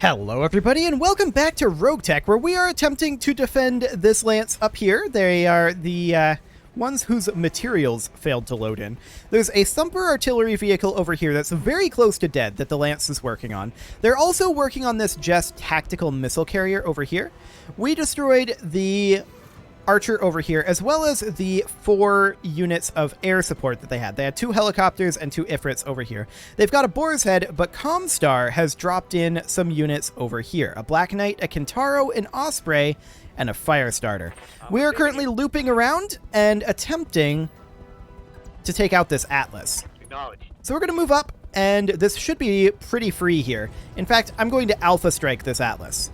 Hello everybody and welcome back to RogueTech, where we are attempting to defend this lance up here. They are the ones whose materials failed to load in. There's a thumper artillery vehicle over here that's very close to dead that the lance is working on. They're also working on this Jess tactical missile carrier over here. We destroyed the archer over here, as well as the 4 units of air support that they had. They had 2 helicopters and 2 Ifrits over here. They've got a Boar's Head, but Comstar has dropped in some units over here. A Black Knight, a Kintaro, an Osprey, and a Firestarter. We are currently looping around and attempting to take out this Atlas. So we're going to move up, and this should be pretty free here. In fact, I'm going to Alpha Strike this Atlas.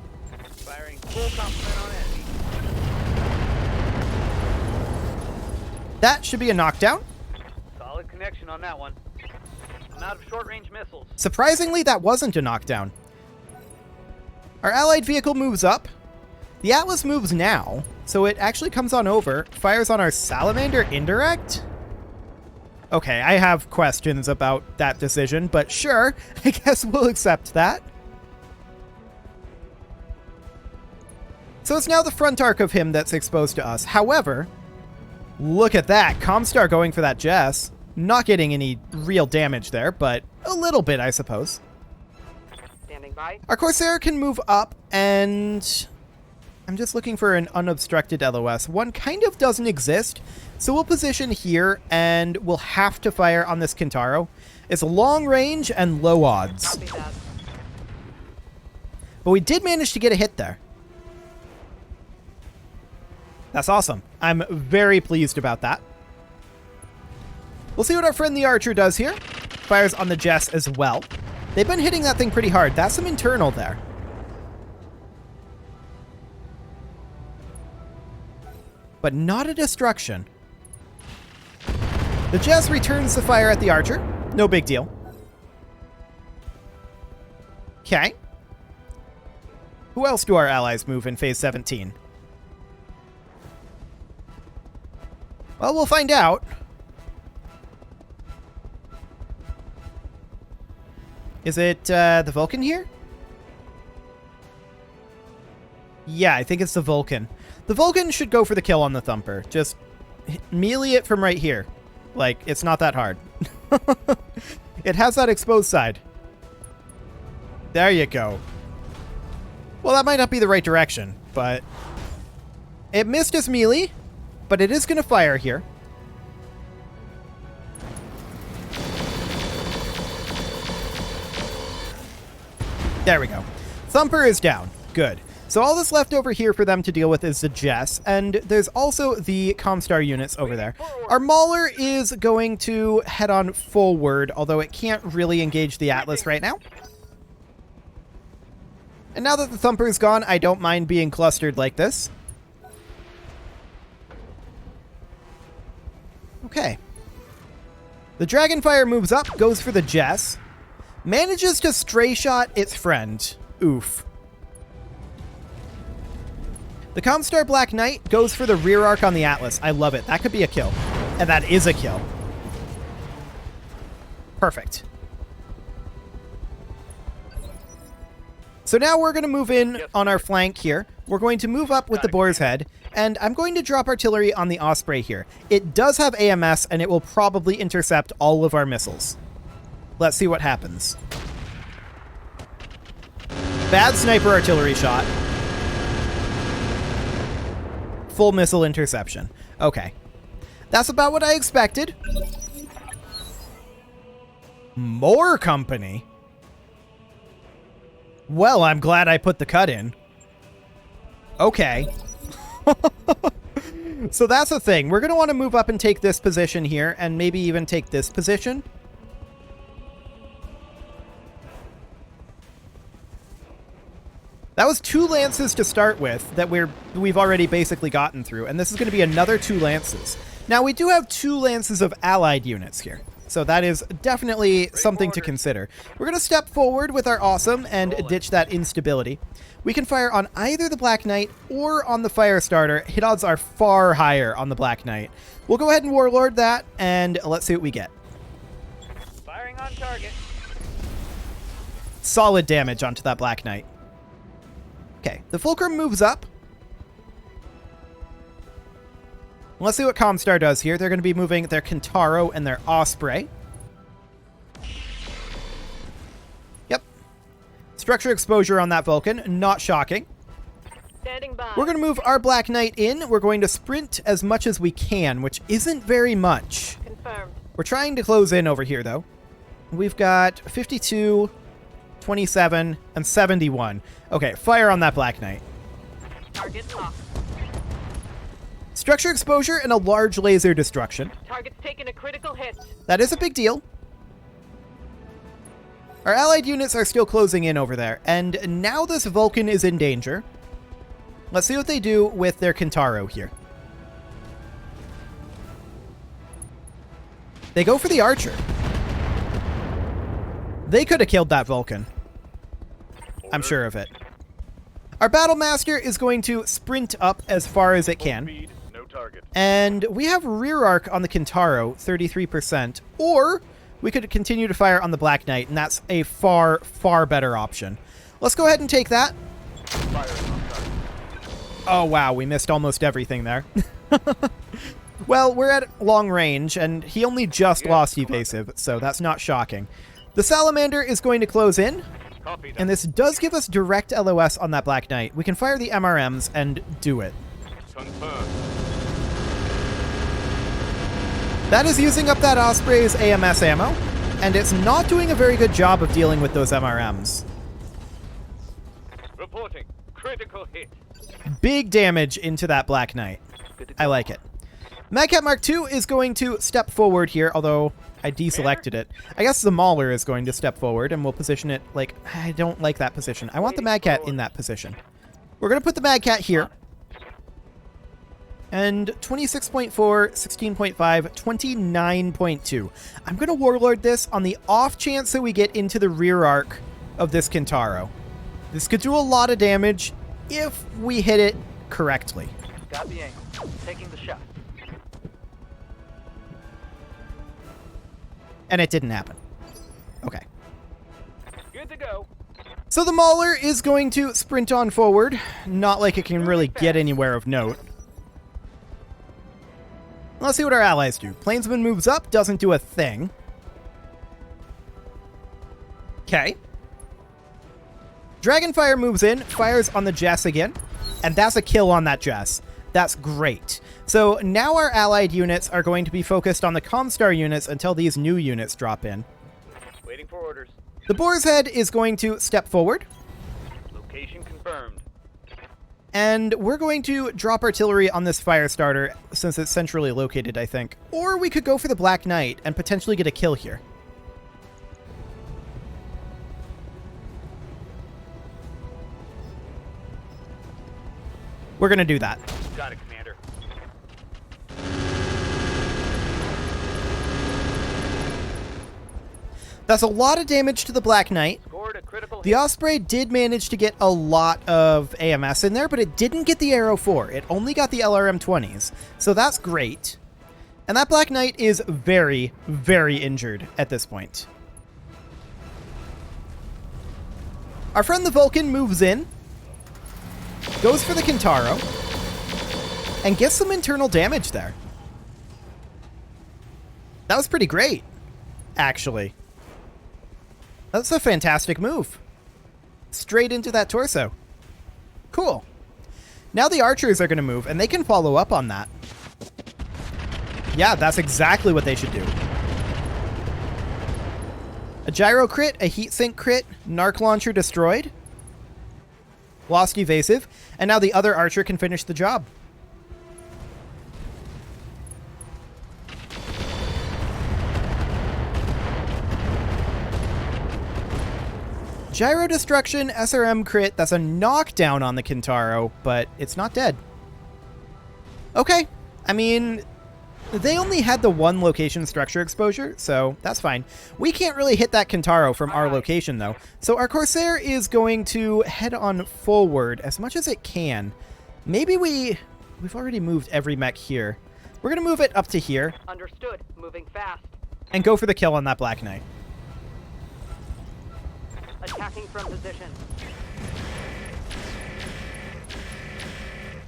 Firing full complement on enemy. That should be a knockdown. Solid connection on that one. I'm out of short-range missiles. Surprisingly, that wasn't a knockdown. Our allied vehicle moves up. The Atlas moves now, so it actually comes on over, fires on our Salamander indirect? Okay, I have questions about that decision, but sure, I guess we'll accept that. So it's now the front arc of him that's exposed to us. However, look at that. Comstar going for that Jess. Not getting any real damage there, but a little bit, I suppose. Standing by. Our Corsair can move up, and I'm just looking for an unobstructed LOS. One kind of doesn't exist, so we'll position here, and we'll have to fire on this Kintaro. It's long range and low odds. Copy that. But we did manage to get a hit there. That's awesome. I'm very pleased about that. We'll see what our friend the Archer does here. Fires on the Jess as well. They've been hitting that thing pretty hard. That's some internal there. But not a destruction. The Jess returns the fire at the Archer. No big deal. Okay. Who else do our allies move in phase 17? Well, we'll find out. Is it the Vulcan here? Yeah, I think it's the Vulcan. The Vulcan should go for the kill on the Thumper. Just melee it from right here. Like, it's not that hard. It has that exposed side. There you go. Well, that might not be the right direction, but it missed his melee. But it is going to fire here. There we go. Thumper is down. Good. So all that's left over here for them to deal with is the Jess, and there's also the Comstar units over there. Our Mauler is going to head on forward, although it can't really engage the Atlas right now. And now that the Thumper is gone, I don't mind being clustered like this. Okay. The Dragonfire moves up, goes for the Jess. Manages to stray shot its friend. Oof. The Comstar Black Knight goes for the rear arc on the Atlas. I love it. That could be a kill. And that is a kill. Perfect. So now we're going to move in on our flank here. We're going to move up with the Boar's Head, and I'm going to drop artillery on the Osprey here. It does have AMS, and it will probably intercept all of our missiles. Let's see what happens. Bad sniper artillery shot. Full missile interception. Okay. That's about what I expected. More company? Well, I'm glad I put the cut in. Okay. So that's the thing. We're going to want to move up and take this position here, and maybe even take this position. That was 2 lances to start with that we've already basically gotten through, and this is going to be another 2 lances. Now, we do have 2 lances of allied units here. So that is definitely something to consider. We're going to step forward with our awesome and ditch that instability. We can fire on either the Black Knight or on the Firestarter. Hit odds are far higher on the Black Knight. We'll go ahead and Warlord that, and let's see what we get. Firing on target. Solid damage onto that Black Knight. Okay, the Fulcrum moves up. Let's see what Comstar does here. They're going to be moving their Kintaro and their Osprey. Yep. Structure exposure on that Vulcan. Not shocking. Standing by. We're going to move our Black Knight in. We're going to sprint as much as we can, which isn't very much. Confirmed. We're trying to close in over here, though. We've got 52, 27, and 71. Okay, fire on that Black Knight. Target locked. Structure exposure and a large laser destruction. Target's taken a critical hit. That is a big deal. Our allied units are still closing in over there, and now this Vulcan is in danger. Let's see what they do with their Kintaro here. They go for the Archer. They could have killed that Vulcan. I'm sure of it. Our Battlemaster is going to sprint up as far as it can. And we have rear arc on the Kintaro, 33%. Or we could continue to fire on the Black Knight, and that's a far, far better option. Let's go ahead and take that. Oh, wow, we missed almost everything there. Well, we're at long range, and he only just lost evasive, so that's not shocking. The Salamander is going to close in, and this does give us direct LOS on that Black Knight. We can fire the MRMs and do it. That is using up that Osprey's AMS ammo, and it's not doing a very good job of dealing with those MRMs. Reporting. Critical hit. Big damage into that Black Knight. I like it. Madcat Mark II is going to step forward here, although I deselected it. I guess the Mauler is going to step forward, and we'll position it like... I don't like that position. I want the Madcat in that position. We're going to put the Madcat here. And 26.4, 16.5, 29.2. I'm going to Warlord this on the off chance that we get into the rear arc of this Kintaro. This could do a lot of damage if we hit it correctly. Got the angle. Taking the shot. And it didn't happen. Okay. Good to go. So the Mauler is going to sprint on forward. Not like it can really get anywhere of note. Let's see what our allies do. Plainsman moves up, doesn't do a thing. Okay. Dragonfire moves in, fires on the Jess again, and that's a kill on that Jess. That's great. So now our allied units are going to be focused on the Comstar units until these new units drop in. Waiting for orders. The Boar's Head is going to step forward. Location confirmed. And we're going to drop artillery on this fire starter since it's centrally located, I think. Or we could go for the Black Knight and potentially get a kill here. We're going to do that. Got it, Commander. That's a lot of damage to the Black Knight. Scored a critical The hit. Osprey did manage to get a lot of AMS in there, but it didn't get the Arrow 4. It only got the LRM-20s. So that's great. And that Black Knight is very, very injured at this point. Our friend the Vulcan moves in, goes for the Kintaro, and gets some internal damage there. That was pretty great, actually. That's a fantastic move. Straight into that torso. Cool. Now the archers are going to move, and they can follow up on that. Yeah, that's exactly what they should do. A gyro crit, a heatsink crit, narc launcher destroyed. Lost evasive, and now the other archer can finish the job. Gyro destruction, SRM crit, that's a knockdown on the Kintaro, but it's not dead. Okay, I mean, they only had the one location structure exposure, so that's fine. We can't really hit that Kintaro from our location, though. So our Corsair is going to head on forward as much as it can. Maybe we've already moved every mech here. We're going to move it up to here. Understood. Moving fast. And go for the kill on that Black Knight. Attacking from position.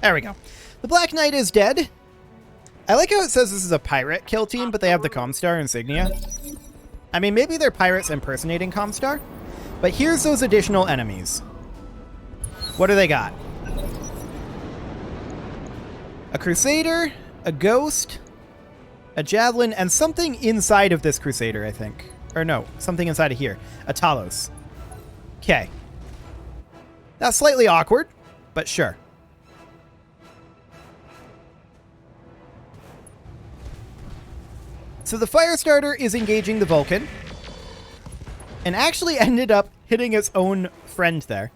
There we go. The Black Knight is dead. I like how it says this is a pirate kill team, but they have the Comstar insignia. I mean, maybe they're pirates impersonating Comstar, but here's those additional enemies. What do they got? A Crusader, a Ghost, a Javelin, and something inside of this Crusader, I think. Or no, something inside of here. A Talos. Okay. That's slightly awkward, but sure. So the Firestarter is engaging the Vulcan, and actually ended up hitting its own friend there.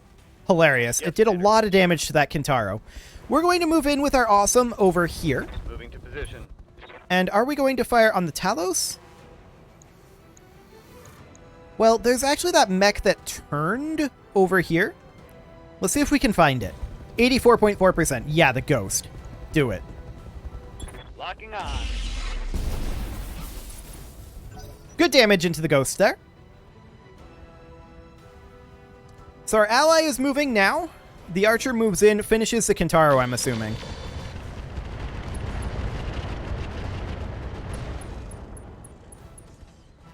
Hilarious. It did a lot of damage to that Kintaro. We're going to move in with our Awesome over here. Moving to position. And are we going to fire on the Talos? Well, there's actually that mech that turned over here. Let's see if we can find it. 84.4%. Yeah, the Ghost. Do it. Locking on. Good damage into the Ghost there. So our ally is moving now. The Archer moves in, finishes the Kintaro, I'm assuming.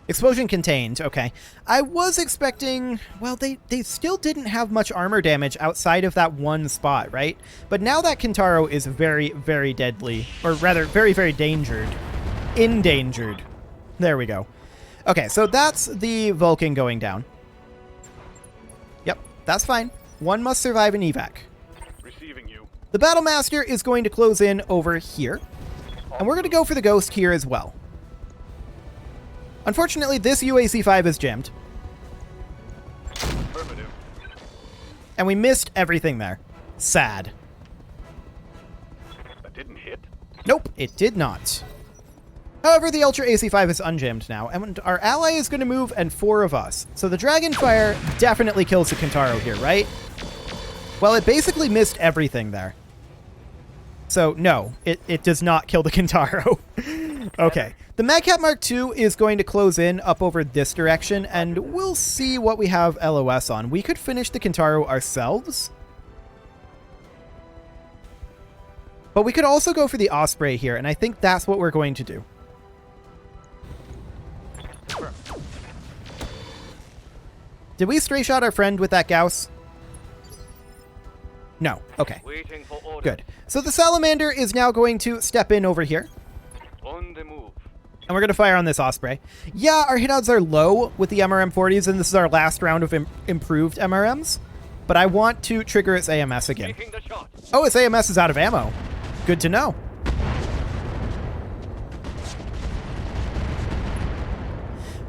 Explosion contained. Okay. I was expecting... Well, they still didn't have much armor damage outside of that one spot, right? But now that Kintaro is very, very deadly. Or rather, very, very endangered. Endangered. There we go. Okay, so that's the Vulcan going down. Yep, that's fine. One must survive an evac. Receiving you. The Battlemaster is going to close in over here. And we're going to go for the Ghost here as well. Unfortunately, this UAC-5 is jammed. Affirmative. And we missed everything there. Sad. That didn't hit. Nope, it did not. However, the Ultra AC-5 is unjammed now, and our ally is going to move, and 4 of us. So the Dragonfire definitely kills the Kintaro here, right? Well, it basically missed everything there. So, no, it does not kill the Kintaro. Okay. The Madcap Mark II is going to close in up over this direction, and we'll see what we have LOS on. We could finish the Kintaro ourselves. But we could also go for the Osprey here, and I think that's what we're going to do. Did we stray shot our friend with that Gauss? No. Okay. Waiting for order. Good. So the Salamander is now going to step in over here. On the move. And we're going to fire on this Osprey. Yeah, our hit odds are low with the MRM-40s, and this is our last round of improved MRMs. But I want to trigger its AMS again. Taking the shot. Oh, its AMS is out of ammo. Good to know.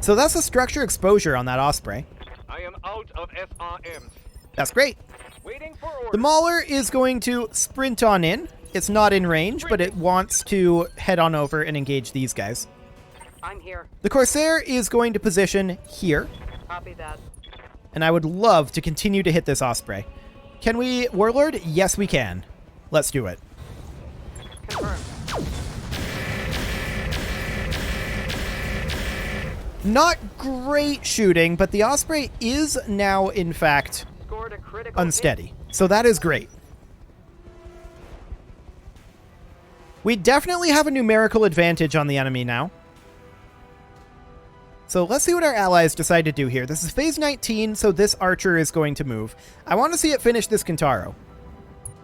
So that's the structure exposure on that Osprey. I am out of SRMs. That's great. Waiting for order. The Mauler is going to sprint on in. It's not in range, but it wants to head on over and engage these guys. I'm here. The Corsair is going to position here, Copy that. and I would love to continue to hit this Osprey. Can we Warlord? Yes, we can. Let's do it. Confirmed. Not great shooting, but the Osprey is now, in fact, Scored a critical unsteady. So that is great. We definitely have a numerical advantage on the enemy now. So let's see what our allies decide to do here. This is phase 19, so this Archer is going to move. I want to see it finish this Kintaro.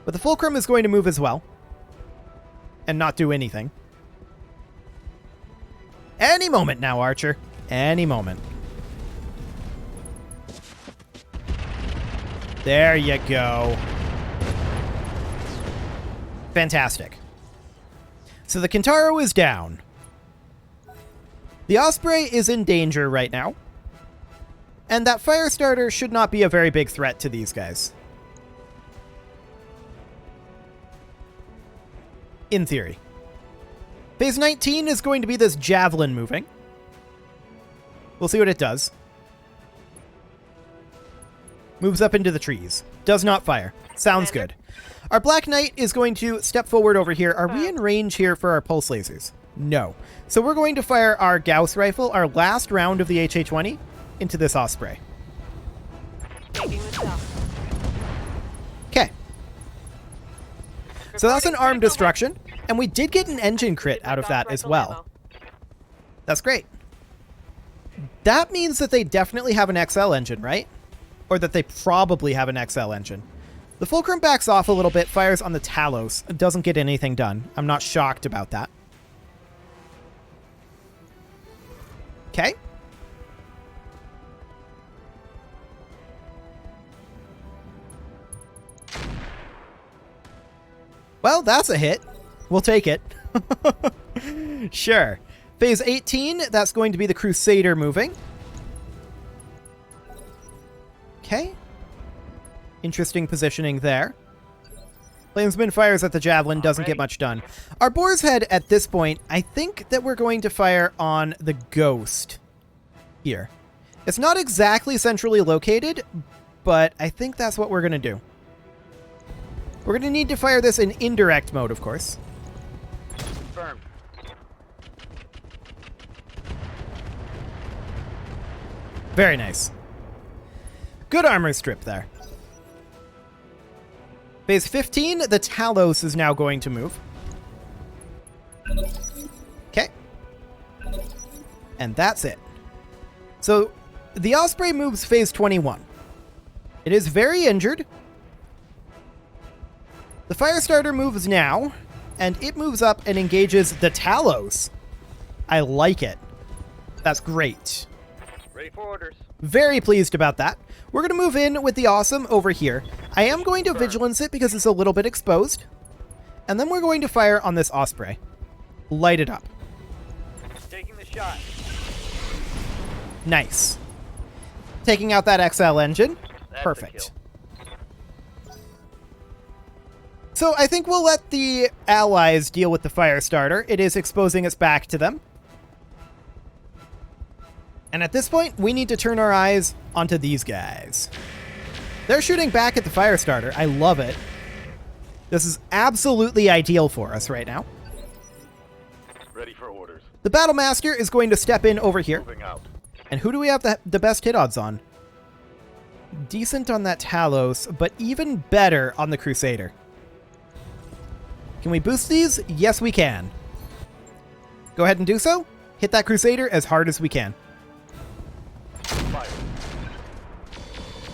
But the Fulcrum is going to move as well. And not do anything. Any moment now, Archer. Any moment. There you go. Fantastic. So the Kintaro is down. The Osprey is in danger right now. And that Firestarter should not be a very big threat to these guys. In theory. Phase 19 is going to be this Javelin moving. We'll see what it does. Moves up into the trees. Does not fire. Sounds good. Our Black Knight is going to step forward over here. Are we in range here for our pulse lasers? No. So we're going to fire our Gauss rifle, our last round of the HA-20, into this Osprey. Taking this up. Okay. So that's an arm destruction, and we did get an engine crit out of that as well. That's great. That means that they definitely have an XL engine, right? Or that they probably have an XL engine. The Fulcrum backs off a little bit, fires on the Talos. It doesn't get anything done. I'm not shocked about that. Okay. Well, that's a hit. We'll take it. Sure. Phase 18, that's going to be the Crusader moving. Okay. Interesting positioning there. Plainsman fires at the Javelin, doesn't get much done. Our Boar's Head, at this point, I think that we're going to fire on the Ghost here. It's not exactly centrally located, but I think that's what we're going to do. We're going to need to fire this in indirect mode, of course. Confirmed. Very nice. Good armor strip there. Phase 15, the Talos is now going to move. Okay. And that's it. So, the Osprey moves phase 21. It is very injured. The Firestarter moves now, and it moves up and engages the Talos. I like it. That's great. Ready for orders. Very pleased about that. We're going to move in with the Awesome over here. I am going to Vigilance it because it's a little bit exposed. And then we're going to fire on this Osprey. Light it up. Taking the shot. Nice. Taking out that XL engine. That's Perfect. So I think we'll let the allies deal with the Firestarter. It is exposing its back to them. And at this point, we need to turn our eyes onto these guys. They're shooting back at the Firestarter. I love it. This is absolutely ideal for us right now. Ready for orders. The Battlemaster is going to step in over here. Moving out. And who do we have the best hit odds on? Decent on that Talos, but even better on the Crusader. Can we boost these? Yes, we can. Go ahead and do so. Hit that Crusader as hard as we can. Fire.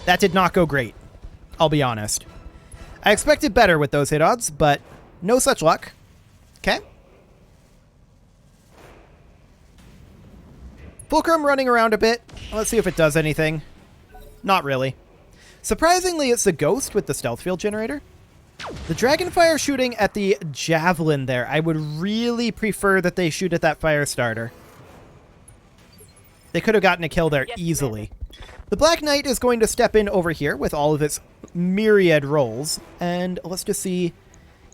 That did not go great. I'll be honest. I expected better with those hit odds, but no such luck. Okay. Fulcrum running around a bit. Let's see if it does anything. Not really. Surprisingly, it's the Ghost with the stealth field generator. The Dragonfire shooting at the Javelin there. I would really prefer that they shoot at that Firestarter. They could have gotten a kill there easily. The Black Knight is going to step in over here with all of its myriad rolls. And let's just see.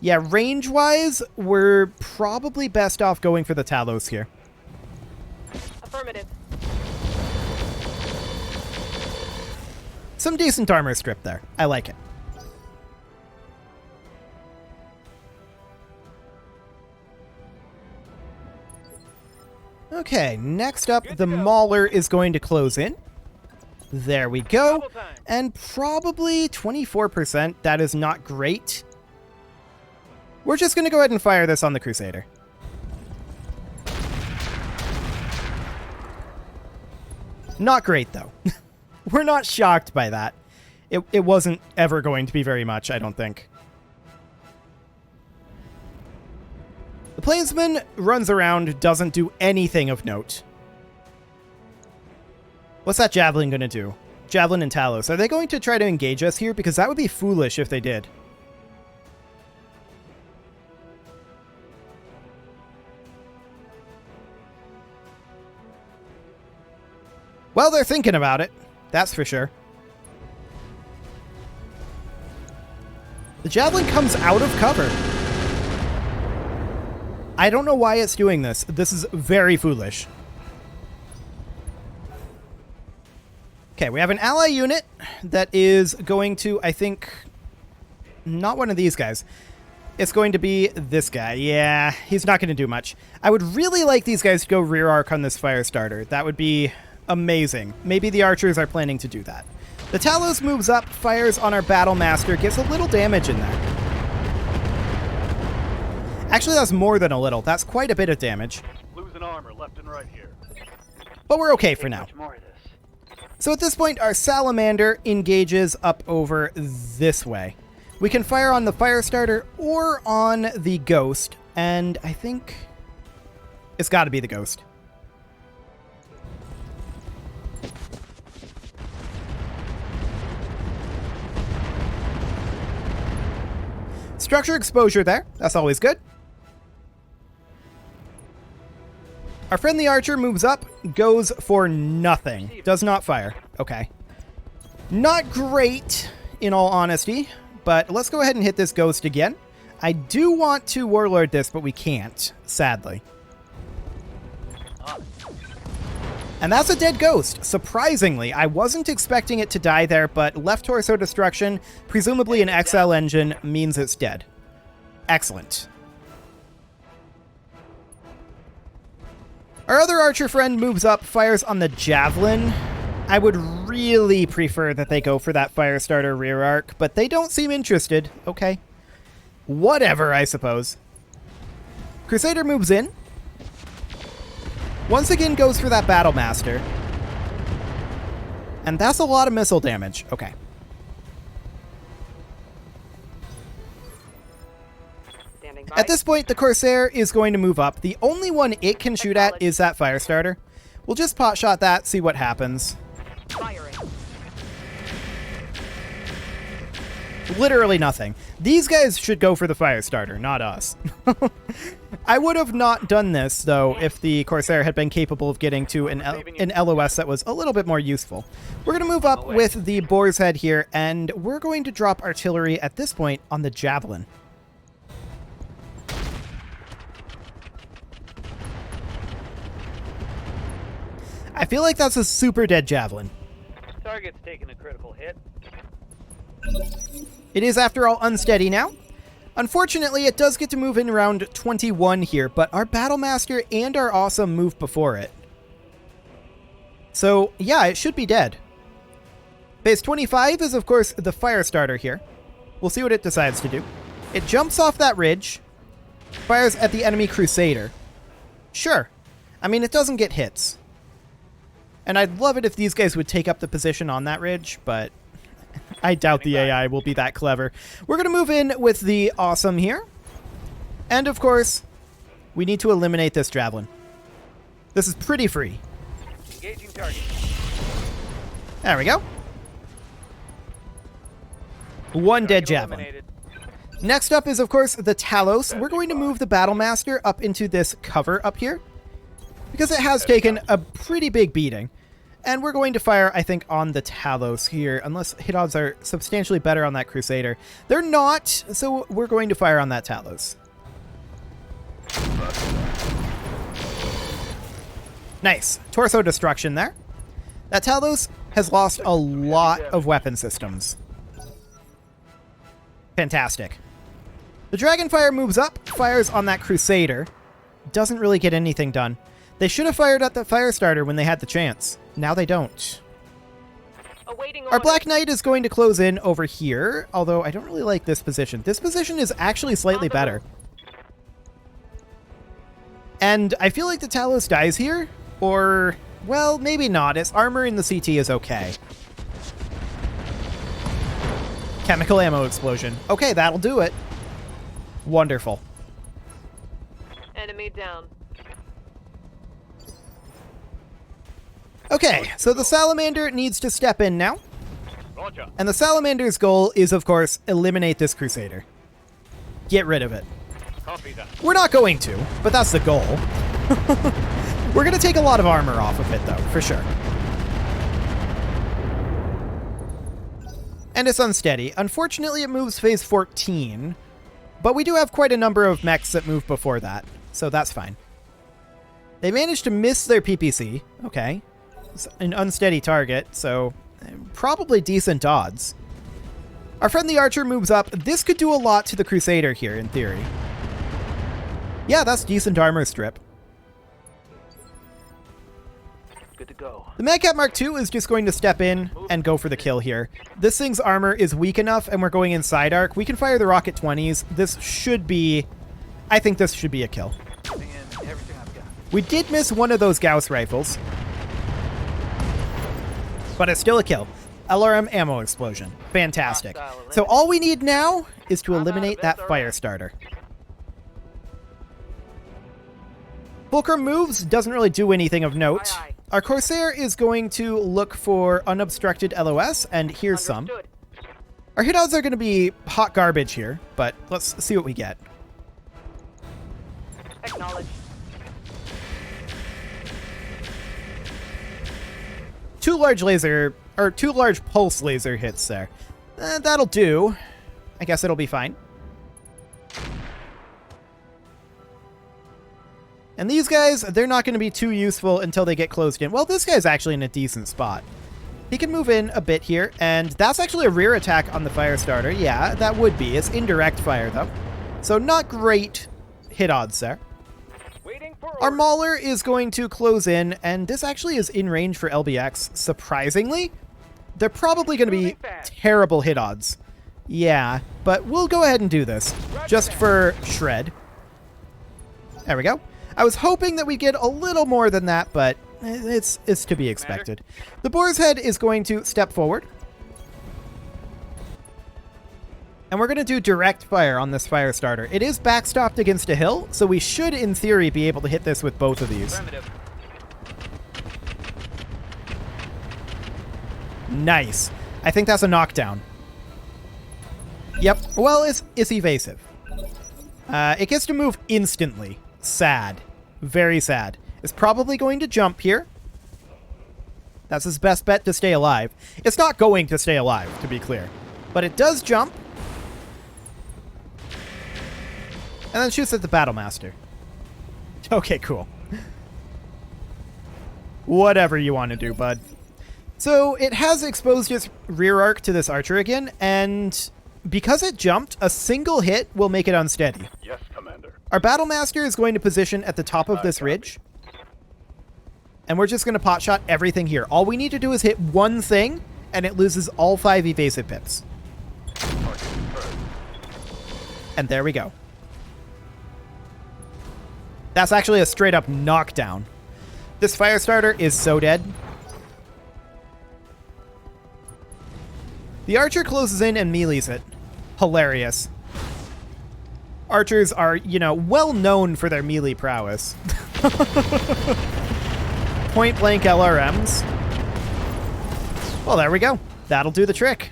Yeah, range-wise, we're probably best off going for the Talos here. Affirmative. Some decent armor strip there. I like it. Okay, next up, the Mauler is going to close in. There we go. And probably 24%. That is not great. We're just going to go ahead and fire this on the Crusader. Not great, though. We're not shocked by that. It wasn't ever going to be very much, I don't think. The Plainsman runs around, doesn't do anything of note. What's that Javelin going to do? Javelin and Talos. Are they going to try to engage us here? Because that would be foolish if they did. Well, they're thinking about it. That's for sure. The Javelin comes out of cover. I don't know why it's doing this. This is very foolish. Okay, we have an ally unit that is going to, I think, not one of these guys. It's going to be this guy. Yeah, he's not going to do much. I would really like these guys to go rear arc on this Firestarter. That would be amazing. Maybe the archers are planning to do that. The Talos moves up, fires on our Battlemaster, gets a little damage in there. Actually, that's more than a little. That's quite a bit of damage. Losing armor left and right here. But we're okay for now. Much more of this. So at this point, our salamander engages up over this way. We can fire on the fire starter or on the ghost, and I think it's got to be the ghost. Structure exposure there. That's always good. Our friend the archer moves up, goes for nothing. Does not fire. Okay. Not great, in all honesty, but let's go ahead and hit this ghost again. I do want to warlord this, but we can't, sadly. And that's a dead ghost. Surprisingly, I wasn't expecting it to die there, but left torso destruction, presumably an XL engine, means it's dead. Excellent. Our other archer friend moves up, fires on the javelin. I would really prefer that they go for that fire starter rear arc, but they don't seem interested. Okay. Whatever, I suppose. Crusader moves in. Once again goes for that Battle Master. And that's a lot of missile damage. Okay. Standing by. At this point, the Corsair is going to move up. The only one it can shoot at is that fire starter. We'll just pot shot that, see what happens. Firing. Literally nothing. These guys should go for the fire starter, not us. I would have not done this, though, if the Corsair had been capable of getting to an LOS that was a little bit more useful. We're going to move up with the Boar's Head here, and we're going to drop artillery at this point on the Javelin. I feel like that's a super dead Javelin. Target's taking a critical hit. It is, after all, unsteady now. Unfortunately, it does get to move in round 21 here, but our Battle Master and our Awesome move before it. So, yeah, it should be dead. Base 25 is, of course, the fire starter here. We'll see what it decides to do. It jumps off that ridge, fires at the enemy Crusader. Sure. I mean, it doesn't get hits. And I'd love it if these guys would take up the position on that ridge, but I doubt the AI will be that clever. We're going to move in with the Awesome here. And, of course, we need to eliminate this Javelin. This is pretty free. Engaging target. There we go. One dead Javelin. Eliminated. Next up is, of course, the Talos. We're going to move the Battle Master up into this cover up here, because it has taken a pretty big beating. And we're going to fire, I think, on the Talos here, unless hit odds are substantially better on that Crusader. They're not, so we're going to fire on that Talos. Nice. Torso destruction there. That Talos has lost a lot of weapon systems. Fantastic. The Dragonfire moves up, fires on that Crusader. Doesn't really get anything done. They should have fired at the fire starter when they had the chance. Now they don't. Awaiting Our Black Knight is going to close in over here, although I don't really like this position. This position is actually slightly better. And I feel like the Talos dies here, or, well, maybe not. Its armor in the CT is okay. Chemical ammo explosion. Okay, that'll do it. Wonderful. Enemy down. Okay, so the Salamander needs to step in now. Roger. And the Salamander's goal is, of course, eliminate this Crusader. Get rid of it. Copy that. We're not going to, but that's the goal. We're going to take a lot of armor off of it, though, for sure. And it's unsteady. Unfortunately, it moves phase 14, but we do have quite a number of mechs that move before that, so that's fine. They managed to miss their PPC. Okay. It's an unsteady target, so probably decent odds. Our friend the Archer moves up. This could do a lot to the Crusader here, in theory. Yeah, that's decent armor strip. Good to go. The Madcap Mark II is just going to step in and go for the kill here. This thing's armor is weak enough, and we're going inside arc. We can fire the Rocket 20s. This should be I think this should be a kill. And everything I've got. We did miss one of those Gauss rifles, but it's still a kill. LRM ammo explosion. Fantastic. Hostile So all we need now is to I'm out of eliminate that SRM. fire starter. Fulcrum moves doesn't really do anything of note. Aye, aye. Our Corsair is going to look for unobstructed LOS, and here's some. Understood. Our hit odds are going to be hot garbage here, but let's see what we get. Acknowledged. Two large pulse laser hits there. That'll do. I guess it'll be fine. And these guys, they're not going to be too useful until they get closed in. Well, this guy's actually in a decent spot. He can move in a bit here, and that's actually a rear attack on the fire starter. Yeah, that would be. It's indirect fire, though. So not great hit odds there. Waiting for Our orders. Mauler is going to close in, and this actually is in range for LBX. Surprisingly, they're probably going to be Moving fast. terrible hit odds. Yeah, but we'll go ahead and do this, just for shred. There we go. I was hoping that we'd get a little more than that, but it's to be expected. The Boar's Head is going to step forward. And we're going to do direct fire on this fire starter. It is backstopped against a hill, so we should, in theory, be able to hit this with both of these. Affirmative. Nice. I think that's a knockdown. Yep. Well, it's evasive. It gets to move instantly. Sad. Very sad. It's probably going to jump here. That's his best bet to stay alive. It's not going to stay alive, to be clear. But it does jump. And then shoots at the Battlemaster. Okay, cool. Whatever you want to do, bud. So it has exposed its rear arc to this archer again, and because it jumped, a single hit will make it unsteady. Yes, Commander. Our Battlemaster is going to position at the top of this ridge. And we're just going to potshot everything here. All we need to do is hit one thing, and it loses all 5 evasive pips. Target confirmed. And there we go. That's actually a straight up knockdown. This fire starter is so dead. The archer closes in and melees it. Hilarious. Archers are, well known for their melee prowess. Point blank LRMs. Well, there we go. That'll do the trick.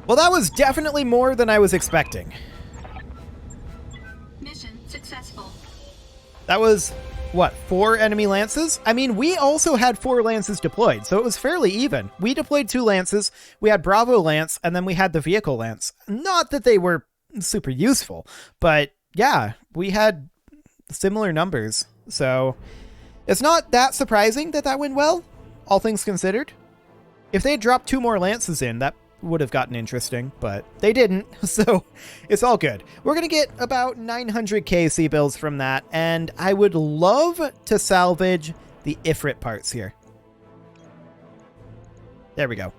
Well, that was definitely more than I was expecting. Mission successful. That was, what, 4 enemy lances? I mean, we also had 4 lances deployed, so it was fairly even. We deployed 2 lances, we had Bravo Lance, and then we had the Vehicle Lance. Not that they were super useful, but yeah, we had similar numbers. So it's not that surprising that that went well, all things considered. If they had dropped 2 more lances in, that would have gotten interesting, but they didn't, so it's all good. We're going to get about 900k C-bills from that, and I would love to salvage the Ifrit parts here. There we go.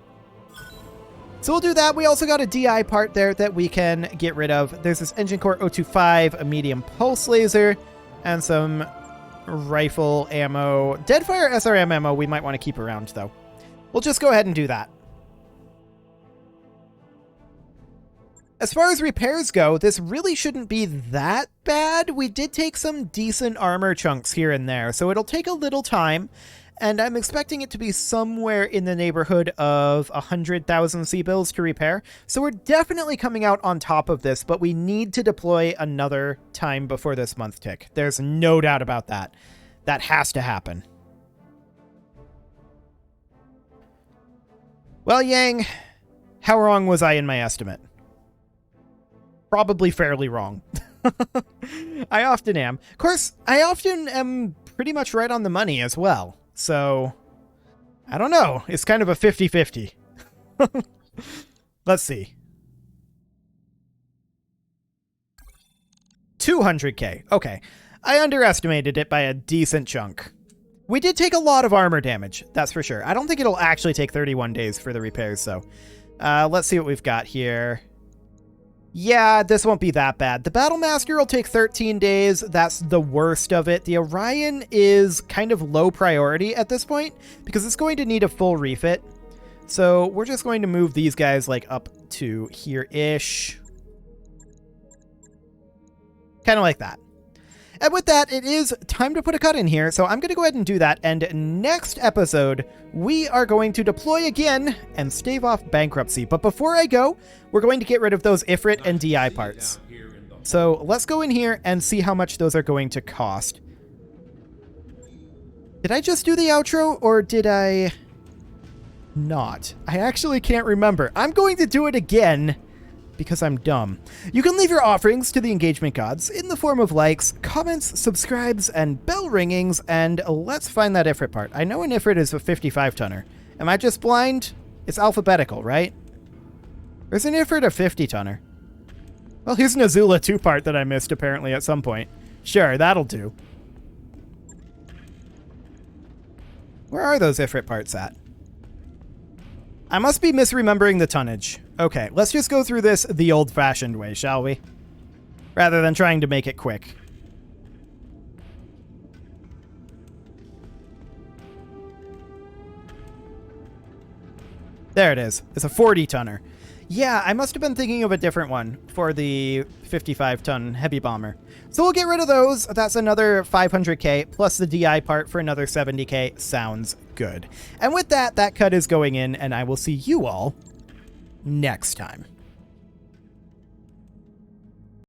So we'll do that. We also got a DI part there that we can get rid of. There's this Engine Core 025, a medium pulse laser, and some rifle ammo. Deadfire SRM ammo we might want to keep around, though. We'll just go ahead and do that. As far as repairs go, this really shouldn't be that bad. We did take some decent armor chunks here and there, so it'll take a little time, and I'm expecting it to be somewhere in the neighborhood of 100,000 C-bills to repair. So we're definitely coming out on top of this, but we need to deploy another time before this month tick. There's no doubt about that. That has to happen. Well, Yang, how wrong was I in my estimate? Probably fairly wrong. I often am. Of course, I often am pretty much right on the money as well. So, I don't know. It's kind of a 50-50. Let's see. 200k. Okay. I underestimated it by a decent chunk. We did take a lot of armor damage, that's for sure. I don't think it'll actually take 31 days for the repairs, so. Let's see what we've got here. Yeah, this won't be that bad. The Battlemaster will take 13 days. That's the worst of it. The Orion is kind of low priority at this point because it's going to need a full refit. So we're just going to move these guys like up to here-ish. Kind of like that. And with that, it is time to put a cut in here, so I'm going to go ahead and do that, and next episode, we are going to deploy again and stave off bankruptcy. But before I go, we're going to get rid of those Ifrit and DI parts. So let's go in here and see how much those are going to cost. Did I just do the outro, or did I not? I actually can't remember. I'm going to do it again, because I'm dumb. You can leave your offerings to the engagement gods in the form of likes, comments, subscribes, and bell ringings, and let's find that Ifrit part. I know an Ifrit is a 55-tonner. Am I just blind? It's alphabetical, right? There's an Ifrit a 50-tonner. Well, here's an Azula 2 part that I missed apparently at some point. Sure, that'll do. Where are those Ifrit parts at? I must be misremembering the tonnage. Okay, let's just go through this the old-fashioned way, shall we? Rather than trying to make it quick. There it is. It's a 40-tonner. Yeah, I must have been thinking of a different one for the 55-ton heavy bomber. So we'll get rid of those. That's another 500k, plus the DI part for another 70k. Sounds good. And with that, that cut is going in, and I will see you all next time.